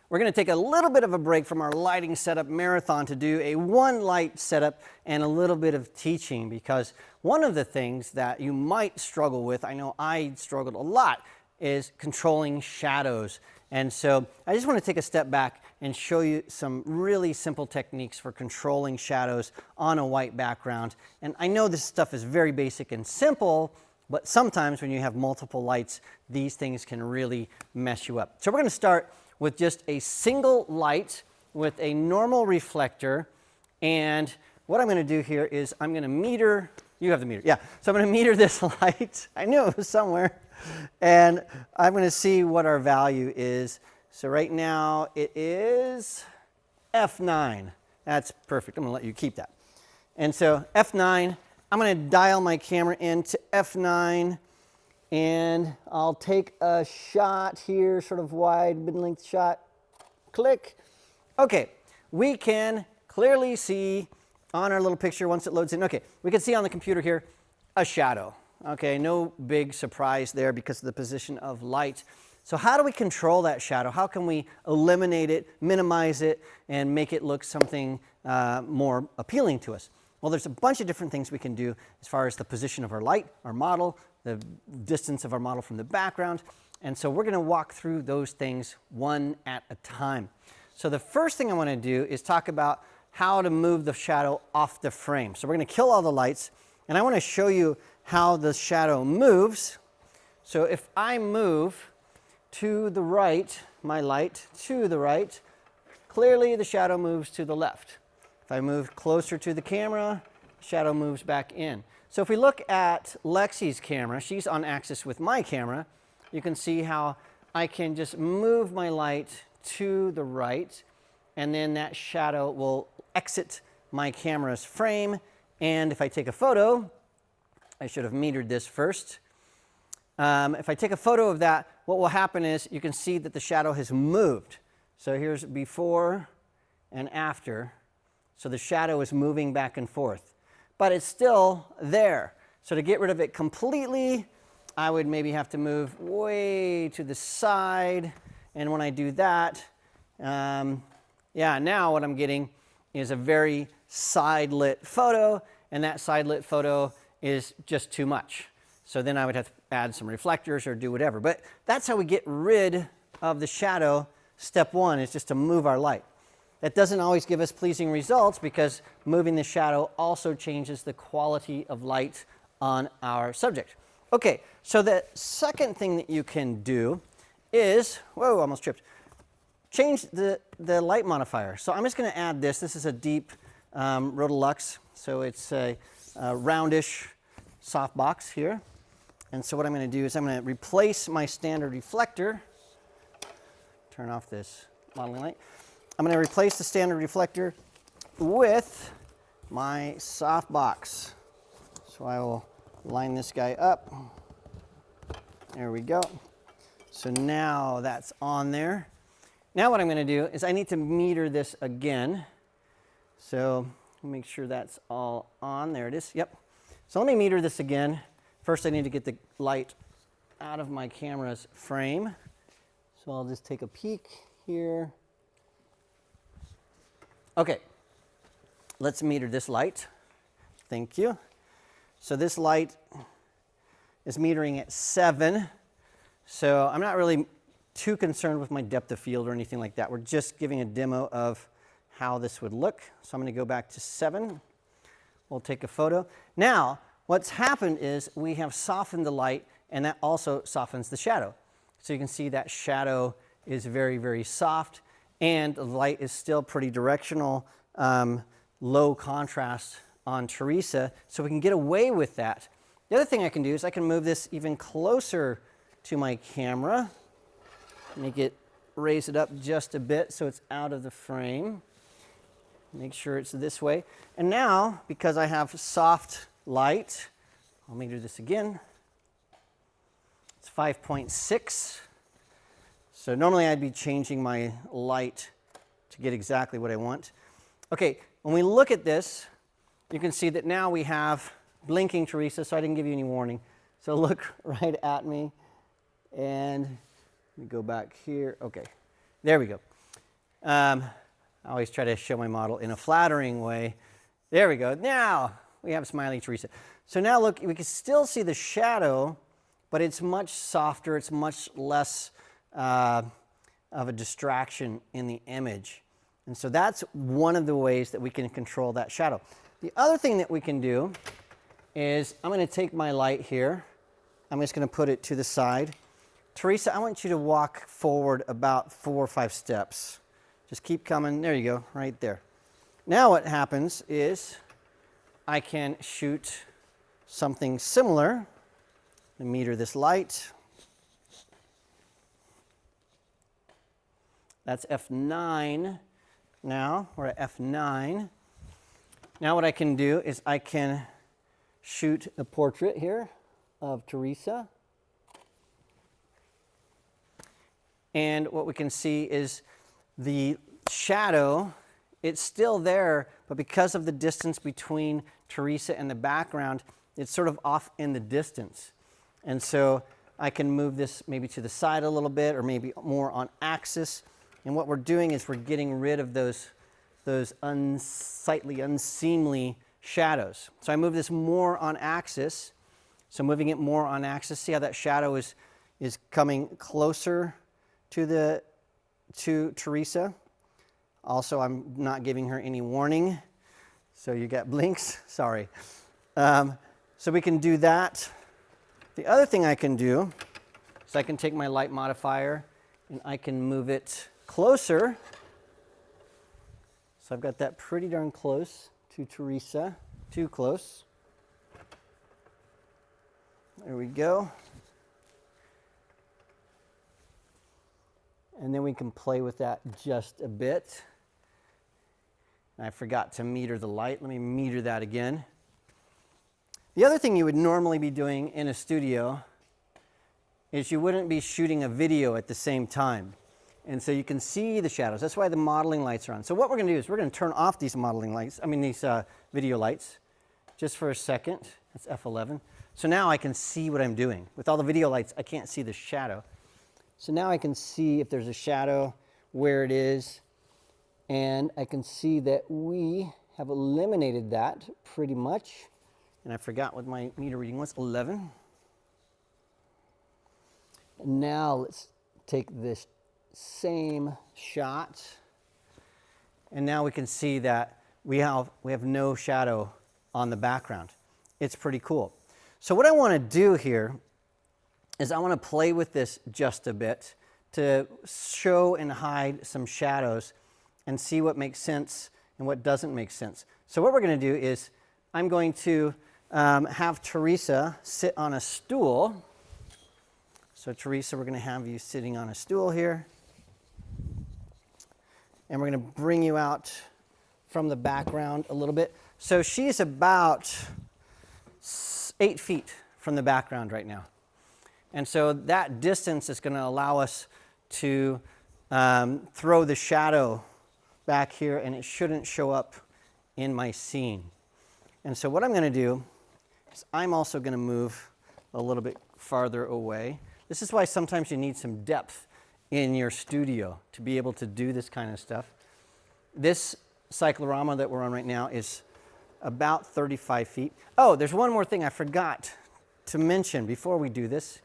We're going to take a little bit of a break from our lighting setup marathon to do a one light setup and a little bit of teaching, because one of the things that you might struggle with, I know I struggled a lot, is controlling shadows. And so I just want to take a step back and show you some really simple techniques for controlling shadows on a white background. And I know this stuff is very basic and simple, but sometimes when you have multiple lights, these things can really mess you up. So we're going to start with just a single light with a normal reflector. And what I'm going to do here is I'm going to meter, you have the meter, yeah. So I'm going to meter this light. I knew it was somewhere. And I'm going to see what our value is. So right now it is F9. That's perfect. I'm going to let you keep that. And so F9, I'm going to dial my camera into F9. And I'll take a shot here, sort of wide, mid-length shot. Click. Okay, we can clearly see on our little picture once it loads in. Okay, we can see on the computer here a shadow. Okay, no big surprise there because of the position of light. So how do we control that shadow? How can we eliminate it, minimize it, and make it look something more appealing to us? Well, there's a bunch of different things we can do as far as the position of our light, our model, the distance of our model from the background. And so we're going to walk through those things one at a time. So the first thing I want to do is talk about how to move the shadow off the frame. So we're going to kill all the lights, and I want to show you how the shadow moves. So if I move to the right, my light to the right, clearly the shadow moves to the left. If I move closer to the camera, the shadow moves back in. So if we look at Lexi's camera, she's on axis with my camera, you can see how I can just move my light to the right, and then that shadow will exit my camera's frame. And if I take a photo, I should have metered this first. If I take a photo of that, what will happen is you can see that the shadow has moved. So here's before and after. So the shadow is moving back and forth. But it's still there. So to get rid of it completely, I would maybe have to move way to the side. And when I do that, yeah, now what I'm getting is a very side-lit photo, and that side-lit photo is just too much. So then I would have to add some reflectors or do whatever. But that's how we get rid of the shadow. Step one is just to move our light. That doesn't always give us pleasing results because moving the shadow also changes the quality of light on our subject. Okay, so the second thing that you can do is, whoa, almost tripped, change the light modifier. So I'm just going to add this. This is a deep Rotolux, so it's a roundish softbox here. And so what I'm going to do is I'm going to replace my standard reflector. Turn off this modeling light. I'm going to replace the standard reflector with my softbox. So I will line this guy up. There we go. So now that's on there. Now what I'm going to do is I need to meter this again. So make sure that's all on. There it is. Yep. So let me meter this again. First I need to get the light out of my camera's frame. So I'll just take a peek here. Okay, let's meter this light. Thank you. So this light is metering at 7. So I'm not really too concerned with my depth of field or anything like that. We're just giving a demo of how this would look. So I'm going to go back to 7. We'll take a photo. Now, what's happened is we have softened the light, and that also softens the shadow. So you can see that shadow is very, very soft. And the light is still pretty directional, low contrast on Teresa, so we can get away with that. The other thing I can do is I can move this even closer to my camera, raise it up just a bit so it's out of the frame. Make sure it's this way. And now, because I have soft light, I'll meter this again. It's 5.6. So normally I'd be changing my light to get exactly what I want. Okay, when we look at this, you can see that now we have blinking Teresa, so I didn't give you any warning. So look right at me, and let me go back here. Okay, there we go. I always try to show my model in a flattering way. There we go. Now we have Smiley Teresa. So now look, we can still see the shadow, but it's much softer. It's much less of a distraction in the image. And so that's one of the ways that we can control that shadow. The other thing that we can do is I'm going to take my light here. I'm just going to put it to the side. Teresa, I want you to walk forward about 4 or 5 steps. Just keep coming. There you go, right there. Now what happens is I can shoot something similar and meter this light. That's F9. Now we're at F9. Now what I can do is I can shoot a portrait here of Teresa. And what we can see is the shadow, it's still there, but because of the distance between Teresa and the background, it's sort of off in the distance. And so I can move this maybe to the side a little bit or maybe more on axis. And what we're doing is we're getting rid of those unsightly, unseemly shadows. So I move this more on axis. So moving it more on axis, see how that shadow is coming closer to Teresa. Also, I'm not giving her any warning. So you get blinks, sorry. So we can do that. The other thing I can do is I can take my light modifier and I can move it closer. So I've got that pretty darn close to Teresa, too close. There we go. And then we can play with that just a bit. I forgot to meter the light. Let me meter that again. The other thing you would normally be doing in a studio is you wouldn't be shooting a video at the same time. And so you can see the shadows. That's why the modeling lights are on. So what we're going to do is we're going to turn off these these video lights just for a second. That's F11. So now I can see what I'm doing. With all the video lights, I can't see the shadow. So now I can see if there's a shadow, where it is, and I can see that we have eliminated that pretty much. And I forgot what my meter reading was, 11. And now let's take this same shot, and now we can see that we have no shadow on the background. It's pretty cool. So what I want to do here is I want to play with this just a bit to show and hide some shadows and see what makes sense and what doesn't make sense. So what we're going to do is I'm going to have Teresa sit on a stool. So Teresa, we're going to have you sitting on a stool here. And we're going to bring you out from the background a little bit. So she's about 8 feet from the background right now. And so that distance is going to allow us to throw the shadow back here, and it shouldn't show up in my scene. And so what I'm going to do is I'm also going to move a little bit farther away. This is why sometimes you need some depth in your studio to be able to do this kind of stuff. This cyclorama that we're on right now is about 35 feet. Oh, there's one more thing I forgot to mention before we do this.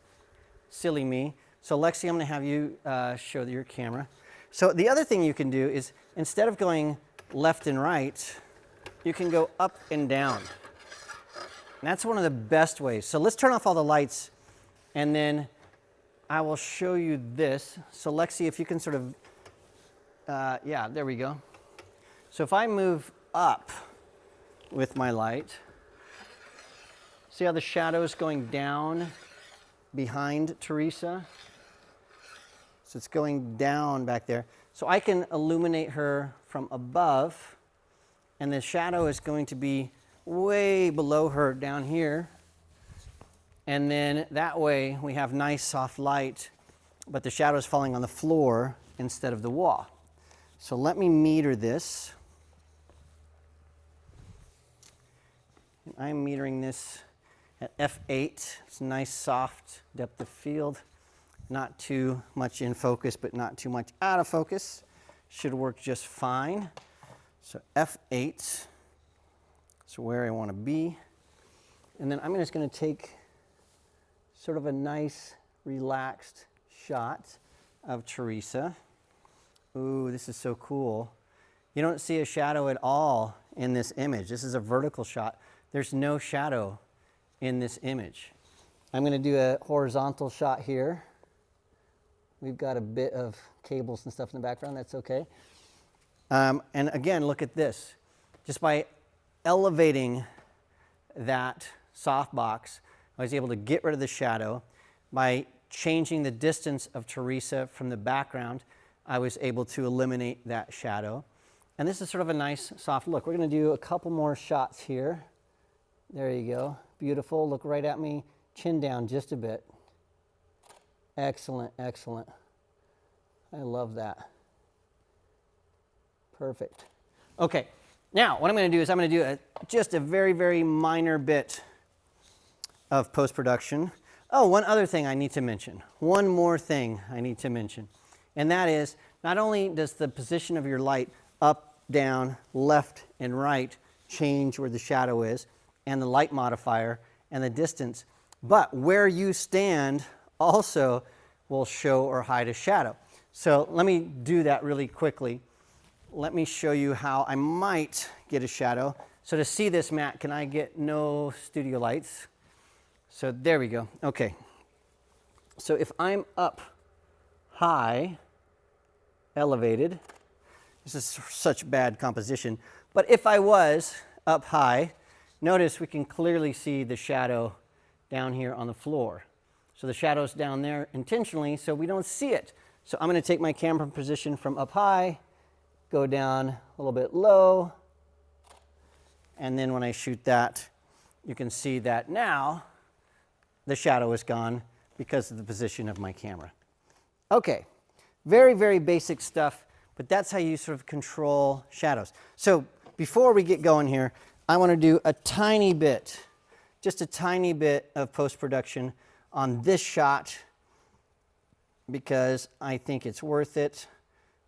Silly me. So Lexi, I'm going to have you show your camera. So the other thing you can do is instead of going left and right, you can go up and down. And that's one of the best ways. So let's turn off all the lights, and then I will show you this. So Lexi, if you can sort of, yeah, there we go. So if I move up with my light, see how the shadow is going down behind Teresa? So it's going down back there. So I can illuminate her from above, and the shadow is going to be way below her down here. And then that way we have nice soft light, but the shadow is falling on the floor instead of the wall. So let me meter this. And I'm metering this at F8. It's a nice soft depth of field. Not too much in focus, but not too much out of focus. should work just fine. So F8 is where I want to be. And then I'm just going to take sort of a nice, relaxed shot of Teresa. Ooh, this is so cool. You don't see a shadow at all in this image. This is a vertical shot. There's no shadow in this image. I'm going to do a horizontal shot here. We've got a bit of cables and stuff in the background. That's okay. And again, look at this. Just by elevating that softbox, I was able to get rid of the shadow. By changing the distance of Teresa from the background, I was able to eliminate that shadow. And this is sort of a nice soft look. We're going to do a couple more shots here. There you go. Beautiful. Look right at me. Chin down just a bit. Excellent, excellent. I love that. Perfect. Okay. Now, what I'm going to do is I'm going to do just a very, very minor bit of post-production. Oh, one other thing I need to mention. One more thing I need to mention. And that is, not only does the position of your light up, down, left, and right change where the shadow is, and the light modifier, and the distance, but where you stand also will show or hide a shadow. So let me do that really quickly. Let me show you how I might get a shadow. So to see this, Matt, can I get no studio lights? So there we go. Okay. So if I'm up high, elevated, this is such bad composition, but if I was up high, notice we can clearly see the shadow down here on the floor. So the shadow's down there intentionally so we don't see it. So I'm going to take my camera position from up high, go down a little bit low, and then when I shoot that, you can see that now the shadow is gone because of the position of my camera. Okay, very, very basic stuff, but that's how you sort of control shadows. So before we get going here, I want to do a tiny bit, just a tiny bit of post-production on this shot because I think it's worth it.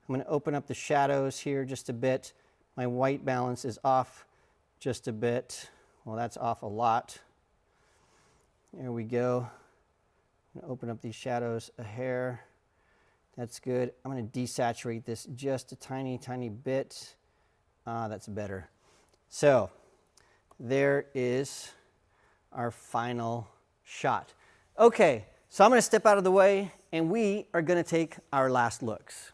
I'm going to open up the shadows here just a bit. My white balance is off just a bit. Well, that's off a lot. There we go. I'm going to open up these shadows a hair. That's good. I'm going to desaturate this just a tiny, tiny bit. That's better. So there is our final shot. Okay, so I'm going to step out of the way and we are going to take our last looks.